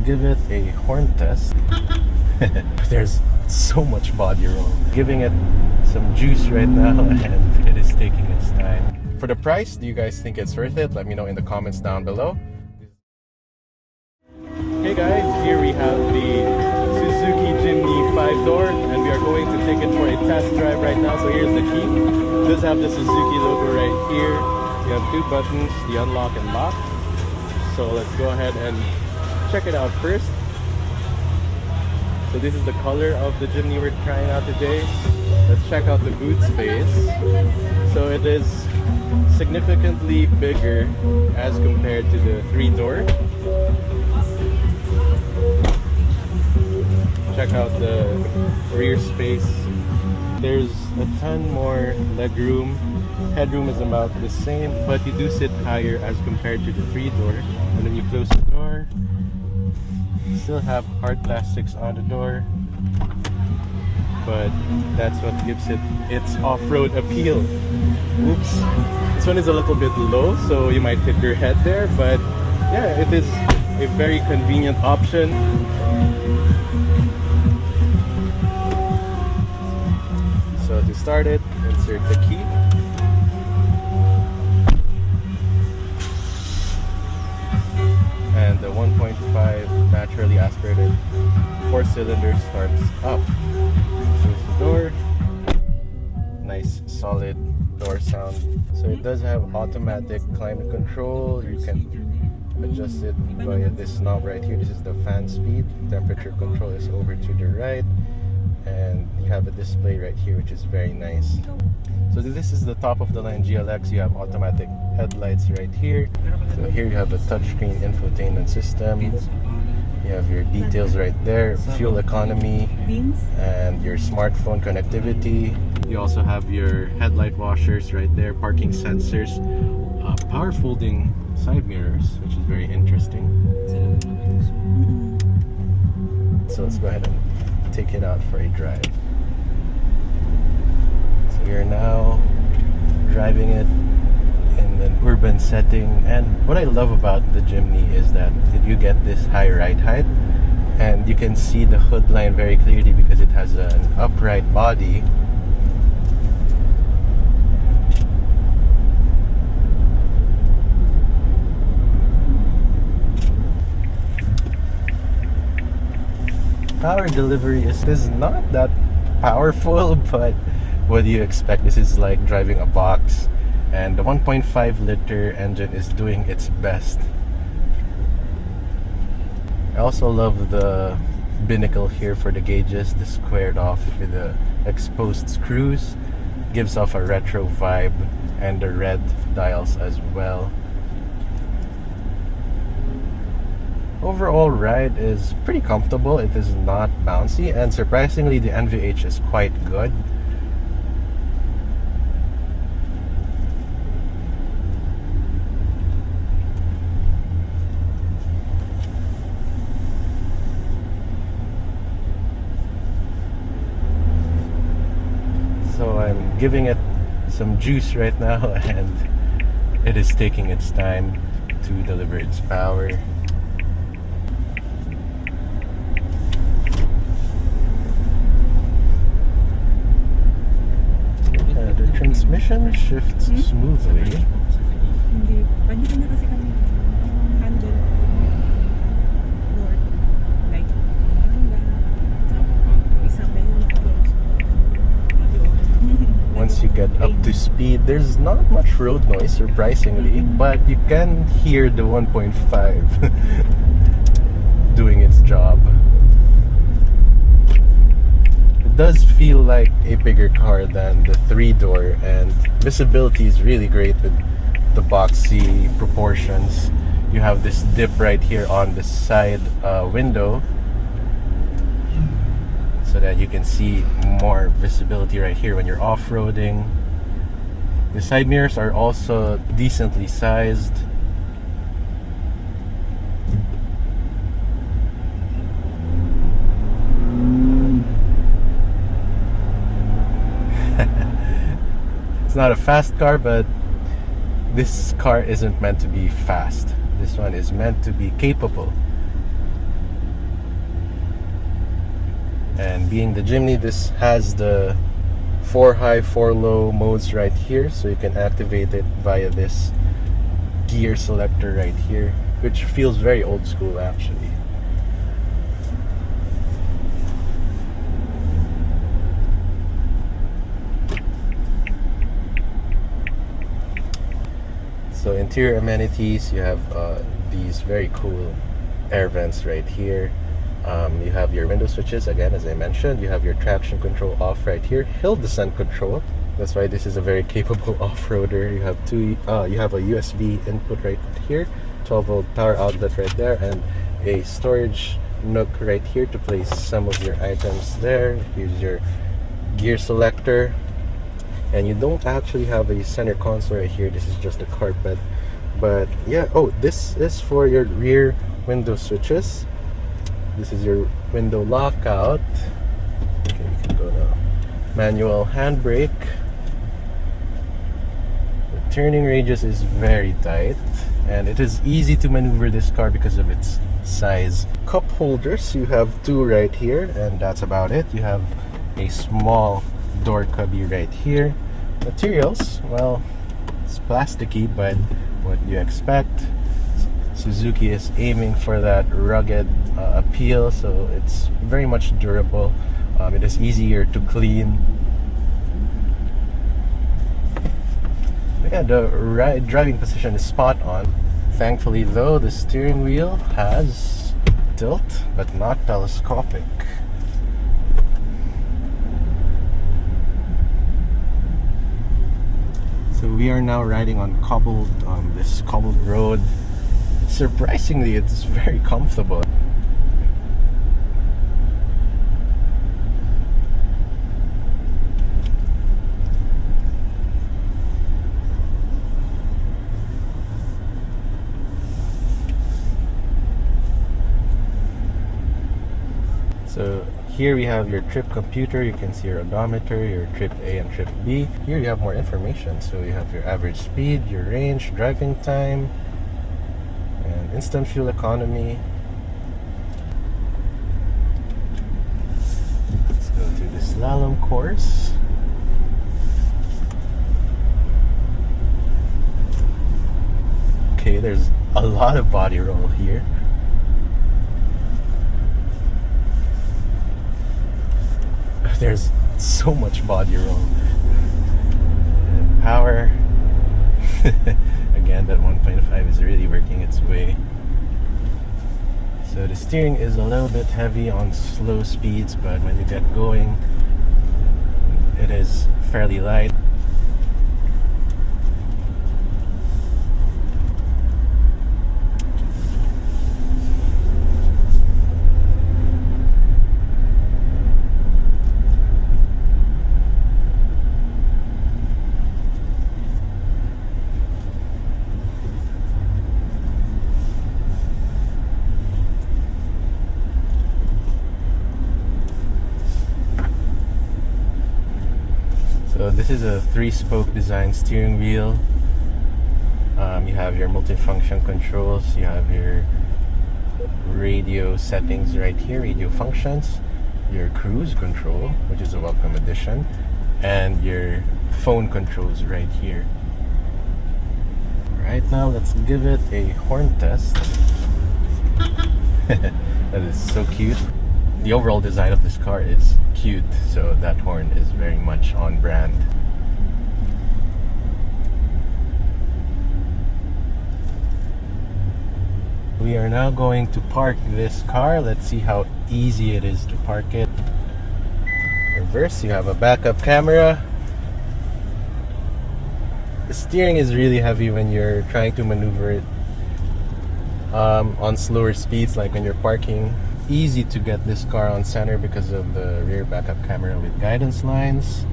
give it a horn test. There's so much body roll. Giving it some juice right now, and it is taking its time. For the price, do you guys think it's worth it? Let me know in the comments down below. Hey guys, here we have the Suzuki Jimny 5-door, and we are going to take it for a test drive right now. So here's the key. It does have the Suzuki logo right here. You have two buttons, the unlock and lock. So let's go ahead and check it out first. So this is the color of the Jimny we're trying out today. Let's check out the boot space. So it is significantly bigger as compared to the 3-door. Check out the rear space. There's a ton more legroom. Headroom is about the same, but you do sit higher as compared to the 3-door. And then you close the door. You still have hard plastics on the door, but that's what gives it its off-road appeal. Oops. This one is a little bit low, so you might hit your head there, but yeah, it is a very convenient option. So to start it, insert the key. And the 1.5 naturally aspirated 4-cylinder starts up. Close the door. Nice solid door sound. So it does have automatic climate control. You can adjust it via this knob right here. This is the fan speed. Temperature control is over to the right. And you have a display right here, which is very nice. So this is the top of the line GLX. You have automatic headlights right here. So here you have a touchscreen infotainment system. You have your details right there, fuel economy, and your smartphone connectivity. You also have your headlight washers right there, parking sensors, power folding side mirrors, which is very interesting. So let's go ahead and take it out for a drive. So we are now driving it in an urban setting, and what I love about the Jimny is that you get this high ride height, and you can see the hood line very clearly because it has an upright body. Power delivery is not that powerful, but what do you expect? This is like driving a box, and the 1.5 liter engine is doing its best. I also love the binnacle here for the gauges, the squared off with the exposed screws. Gives off a retro vibe, and the red dials as well. Overall ride is pretty comfortable. It is not bouncy, and surprisingly the NVH is quite good. So I'm giving it some juice right now, and it is taking its time to deliver its power. The transmission shifts smoothly. Hindi. Pwede na kasi kami handle north. Like, isang once you get up to speed, there's not much road noise, surprisingly, but you can hear the 1.5 doing its job. It does feel like a bigger car than the 3-door, and visibility is really great with the boxy proportions. You have this dip right here on the side window, so that you can see more visibility right here when you're off-roading. The side mirrors are also decently sized. It's not a fast car, but this car isn't meant to be fast. This one is meant to be capable. being the Jimny, this has the 4 high, 4 low modes right here, so you can activate it via this gear selector right here, which feels very old school actually. So interior amenities, you have these very cool air vents right here. You have your window switches, again, as I mentioned. You have your traction control off right here, hill descent control. That's why this is a very capable off-roader. You have you have a USB input right here, 12-volt power outlet right there, and a storage nook right here to place some of your items there. Here's your gear selector. And you don't actually have a center console right here. This is just a carpet. But yeah, oh, this is for your rear window switches. This is your window lockout. Okay, you can go now. Manual handbrake. The turning radius is very tight, and it is easy to maneuver this car because of its size. Cup holders, you have 2 right here, and that's about it. You have a small door cubby right here. Materials, well, it's plasticky, but what do you expect? Suzuki is aiming for that rugged appeal, so it's very much durable. It is easier to clean. Yeah, the driving position is spot on. Thankfully though, the steering wheel has tilt, but not telescopic. So we are now riding on this cobbled road. Surprisingly, it's very comfortable. So here we have your trip computer. You can see your odometer, your trip A and trip B. Here you have more information. So you have your average speed, your range, driving time, and instant fuel economy. Let's go to the slalom course. Okay, there's a lot of body roll here. There's so much body roll. And power. Again, that 1.5 is really working its way. So the steering is a little bit heavy on slow speeds, but when you get going, it is fairly light. So this is a 3-spoke design steering wheel. You have your multifunction controls. You have your radio settings right here, radio functions, your cruise control, which is a welcome addition, and your phone controls right here. Right now, let's give it a horn test. That is so cute. The overall design of this car is cute, so that horn is very much on brand. We are now going to park this car. Let's see how easy it is to park it. Reverse, you have a backup camera. The steering is really heavy when you're trying to maneuver it on slower speeds, like when you're parking. Easy to get this car on center because of the rear backup camera with guidance lines.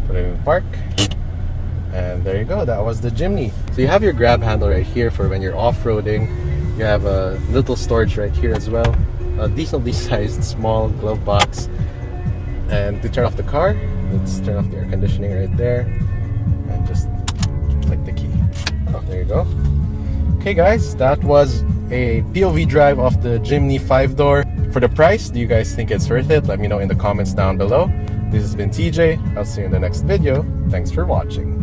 Put it in park, and there you go. That was the Jimny. So you have your grab handle right here for when you're off-roading. You have a little storage right here as well, a decently sized small glove box. And to turn off the car, let's turn off the air conditioning right there, and just click the key. Oh, there you go. Okay guys, that was a POV drive of the Jimny 5-door. For the price, do you guys think it's worth it? Let me know in the comments down below. This has been TJ. I'll see you in the next video. Thanks for watching.